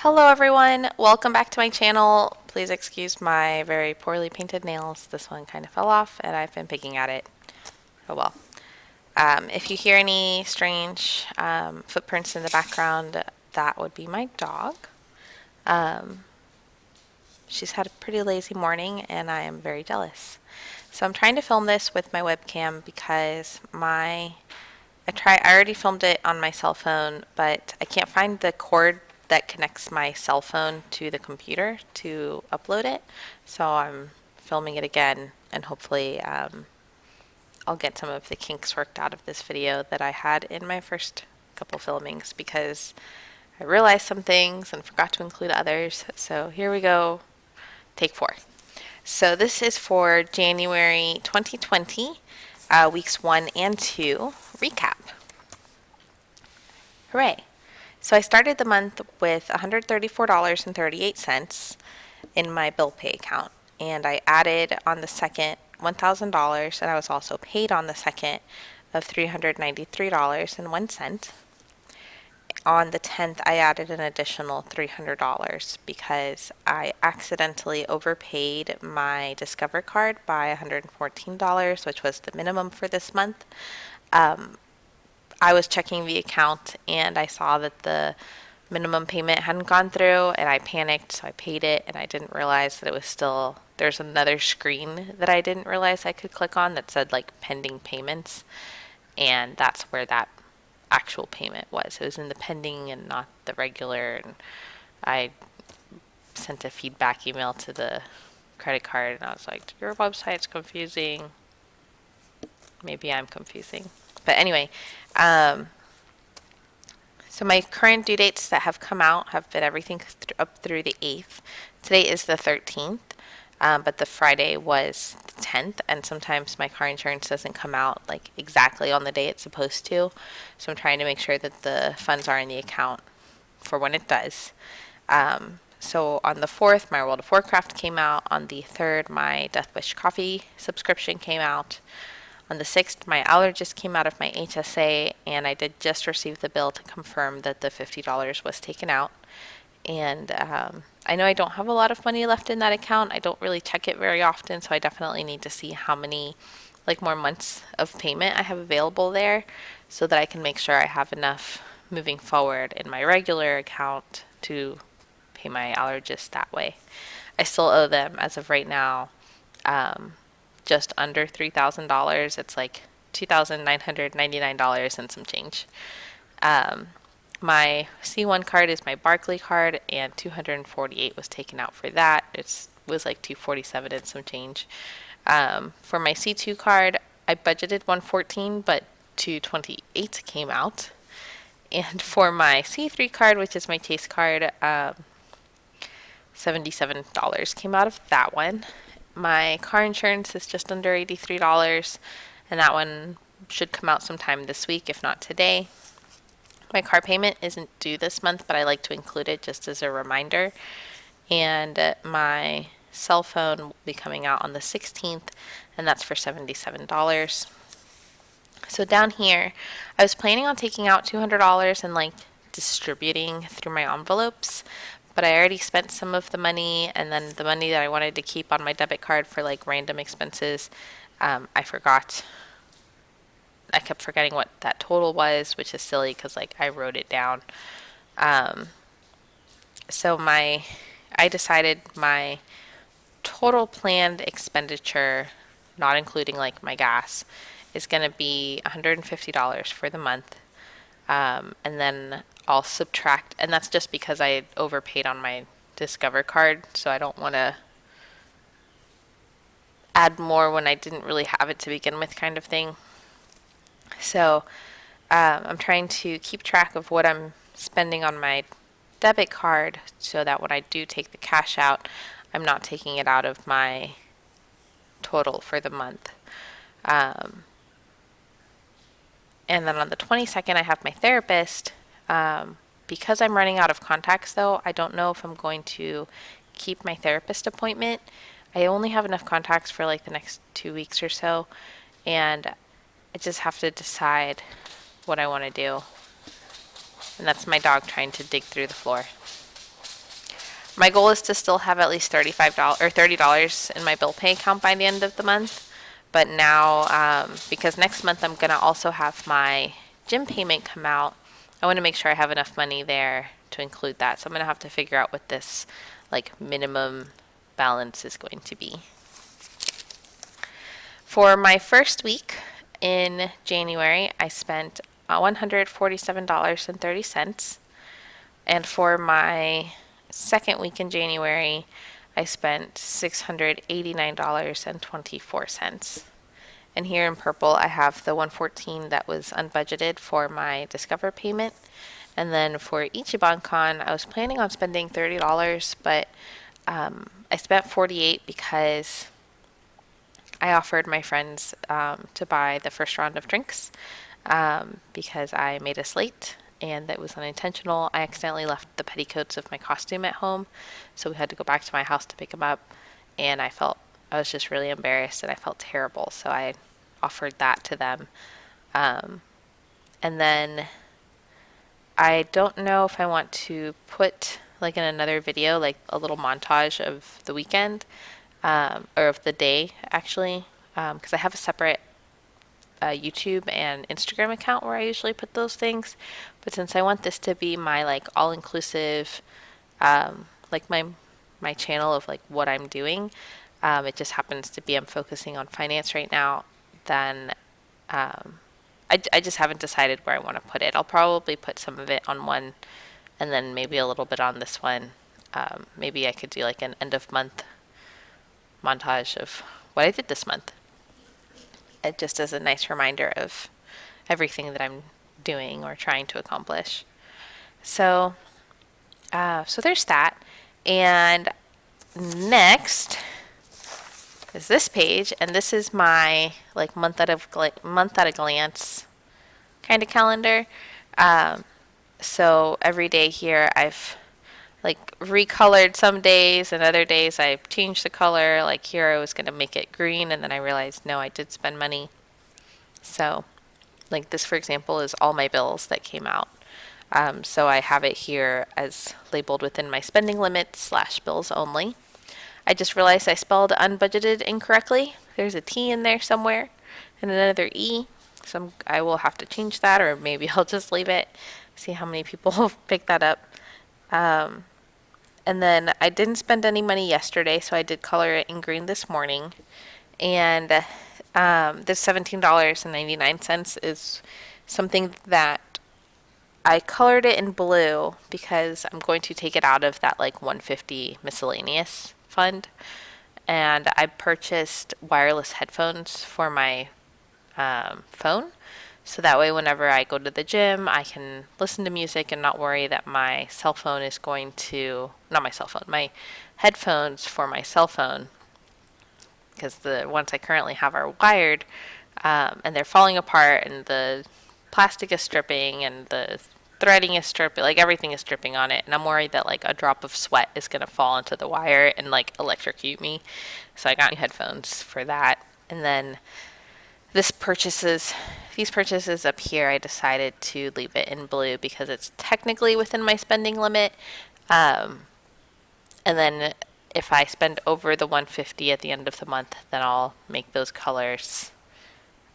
Hello everyone, welcome back to my channel. Please excuse my very poorly painted nails. This one kind of fell off and I've been picking at it. Oh well. If you hear any strange footprints in the background, that would be my dog. She's had a pretty lazy morning and I am very jealous. So I'm trying to film this with my webcam because I already filmed it on my cell phone, but I can't find the cord that connects my cell phone to the computer to upload it. So I'm filming it again, and hopefully I'll get some of the kinks worked out of this video that I had in my first couple filmings, because I realized some things and forgot to include others. So here we go, take 4. So this is for January 2020, weeks 1 and 2 recap. Hooray! So I started the month with $134.38 in my bill pay account, and I added on the second $1,000, and I was also paid on the second of $393.01. On the 10th, I added an additional $300 because I accidentally overpaid my Discover card by $114, which was the minimum for this month. I was checking the account and I saw that the minimum payment hadn't gone through, and I panicked, so I paid it, and I didn't realize that it was still, there's another screen that I didn't realize I could click on that said like pending payments, and that's where that actual payment was. It was in the pending and not the regular, and I sent a feedback email to the credit card and I was like, your website's confusing. Maybe I'm confusing. But anyway, so my current due dates that have come out have been everything up through the 8th. Today is the 13th, but the Friday was the 10th, and sometimes my car insurance doesn't come out like exactly on the day it's supposed to. So I'm trying to make sure that the funds are in the account for when it does. So on the 4th, my World of Warcraft came out. On the 3rd, my Death Wish coffee subscription came out. On the 6th, my allergist came out of my HSA, and I did just receive the bill to confirm that the $50 was taken out. And I know I don't have a lot of money left in that account. I don't really check it very often, so I definitely need to see how many more months of payment I have available there so that I can make sure I have enough moving forward in my regular account to pay my allergist that way. I still owe them, as of right now, just under $3,000. It's like $2,999 and some change. My C1 card is my Barclay card, and $248 was taken out for that. It was like $247 and some change. For my C2 card, I budgeted $114, but $228 came out. And for my C3 card, which is my Chase card, $77 came out of that one. My car insurance is just under $83, and that one should come out sometime this week, if not today. My car payment isn't due this month, but I like to include it just as a reminder. And my cell phone will be coming out on the 16th, and that's for $77. So down here, I was planning on taking out $200 and distributing through my envelopes, but I already spent some of the money, and then the money that I wanted to keep on my debit card for random expenses, I forgot. I kept forgetting what that total was, which is silly because I wrote it down. So I decided my total planned expenditure, not including my gas, is going to be $150 for the month. And then I'll subtract, and that's just because I overpaid on my Discover card, so I don't want to add more when I didn't really have it to begin with, kind of thing. So I'm trying to keep track of what I'm spending on my debit card so that when I do take the cash out, I'm not taking it out of my total for the month. And then on the 22nd, I have my therapist. Because I'm running out of contacts, though, I don't know if I'm going to keep my therapist appointment. I only have enough contacts for the next 2 weeks or so, and I just have to decide what I want to do. And that's my dog trying to dig through the floor. My goal is to still have at least $35 or $30 in my bill pay account by the end of the month. But now, because next month I'm going to also have my gym payment come out, I want to make sure I have enough money there to include that. So I'm going to have to figure out what this like minimum balance is going to be. For my first week in January, I spent $147.30. And for my second week in January, I spent $689.24. And here in purple, I have the 114 that was unbudgeted for my Discover payment. And then for Ichiban-Con, I was planning on spending $30, but I spent 48 because I offered my friends to buy the first round of drinks because I made a slate and that was unintentional. I accidentally left the petticoats of my costume at home, so we had to go back to my house to pick them up, and I was just really embarrassed and I felt terrible, so I offered that to them. And then I don't know if I want to put like in another video like a little montage of the weekend or of the day actually, because I have a separate YouTube and Instagram account where I usually put those things. But since I want this to be my like all-inclusive, like my channel of like what I'm doing, it just happens to be I'm focusing on finance right now. Then I just haven't decided where I want to put it. I'll probably put some of it on one, and then maybe a little bit on this one. Maybe I could do like an end of month montage of what I did this month. It just as a nice reminder of everything that I'm doing or trying to accomplish. So, so there's that. And next is this page, and this is my like month at a glance kind of calendar. So every day here I've like recolored some days, and other days I changed the color. Like here I was going to make it green, and then I realized no, I did spend money. So like this, for example, is all my bills that came out. So I have it here as labeled within my spending limits / bills only. I just realized I spelled unbudgeted incorrectly. There's a T in there somewhere and another E. So I will have to change that, or maybe I'll just leave it. See how many people pick that up. And then I didn't spend any money yesterday, so I did color it in green this morning. And this $17.99 is something that I colored it in blue because I'm going to take it out of that like 150 miscellaneous fund. And I purchased wireless headphones for my phone. So that way, whenever I go to the gym, I can listen to music and not worry that my cell phone is going to, not my cell phone, my headphones for my cell phone, because the ones I currently have are wired, and they're falling apart, and the plastic is stripping, and the threading is stripping, like everything is stripping on it, and I'm worried that like a drop of sweat is going to fall into the wire and like electrocute me. So I got new headphones for that. And then these purchases up here, I decided to leave it in blue because it's technically within my spending limit. And then if I spend over the 150 at the end of the month, then I'll make those colors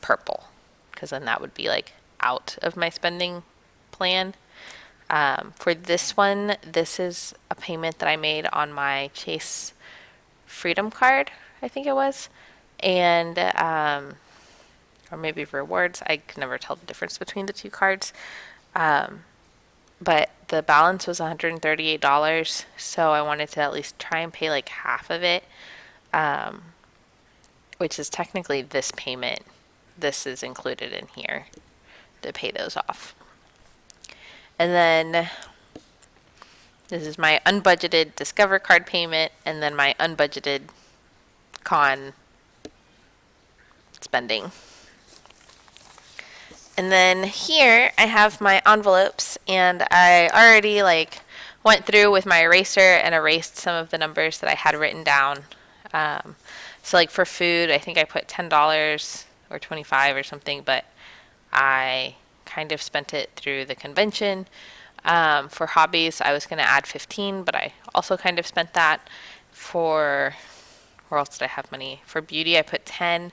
purple, because then that would be like out of my spending plan. For this one, this is a payment that I made on my Chase Freedom card, I think it was. And or maybe rewards. I can never tell the difference between the two cards. But the balance was $138, so I wanted to at least try and pay like half of it, which is technically this payment. This is included in here to pay those off. And then this is my unbudgeted Discover card payment, and then my unbudgeted Con spending. And then here I have my envelopes, and I already like went through with my eraser and erased some of the numbers that I had written down. So like for food, I think I put $10 or $25 or something, but I kind of spent it through the convention. For hobbies, I was going to add 15, but I also kind of spent that. For where else did I have money? For beauty, I put 10,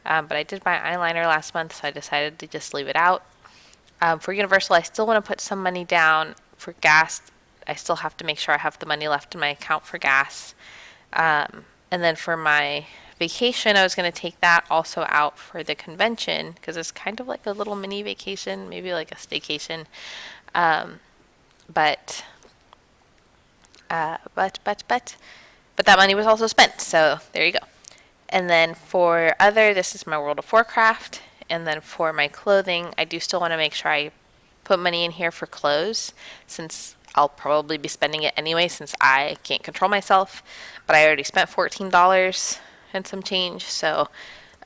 but I did my eyeliner last month, so I decided to just leave it out. For Universal, I still want to put some money down. For gas, I still have to make sure I have the money left in my account for gas. And then for my vacation, I was going to take that also out for the convention because it's kind of like a little mini vacation, maybe like a staycation. Um, but, but that money was also spent. So there you go. And then for other, this is my World of Warcraft. And then for my clothing, I do still want to make sure I put money in here for clothes since I'll probably be spending it anyway since I can't control myself. But I already spent $14 and some change. So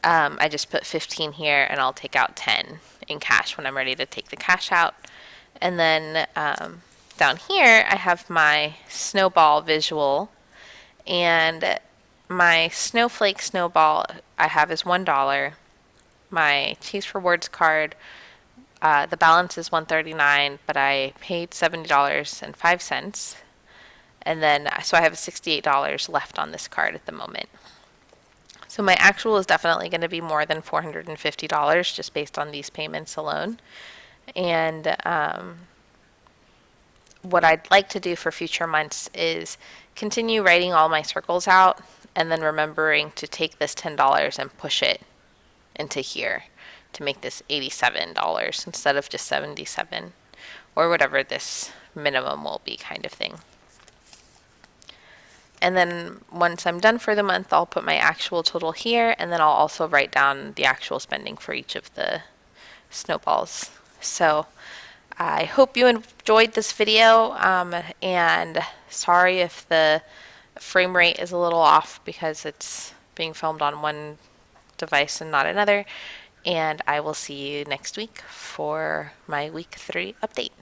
I just put 15 here and I'll take out 10 in cash when I'm ready to take the cash out. And then down here, I have my snowball visual. And my snowflake snowball I have is $1. My Chase Rewards card, the balance is $139, but I paid $70.05. And then, so I have $68 left on this card at the moment. So my actual is definitely going to be more than $450 just based on these payments alone. And what I'd like to do for future months is continue writing all my circles out and then remembering to take this $10 and push it into here to make this $87 instead of just $77 or whatever this minimum will be kind of thing. And then once I'm done for the month, I'll put my actual total here, and then I'll also write down the actual spending for each of the snowballs. So I hope you enjoyed this video, and sorry if the frame rate is a little off because it's being filmed on one device and not another. And I will see you next week for my week 3 update.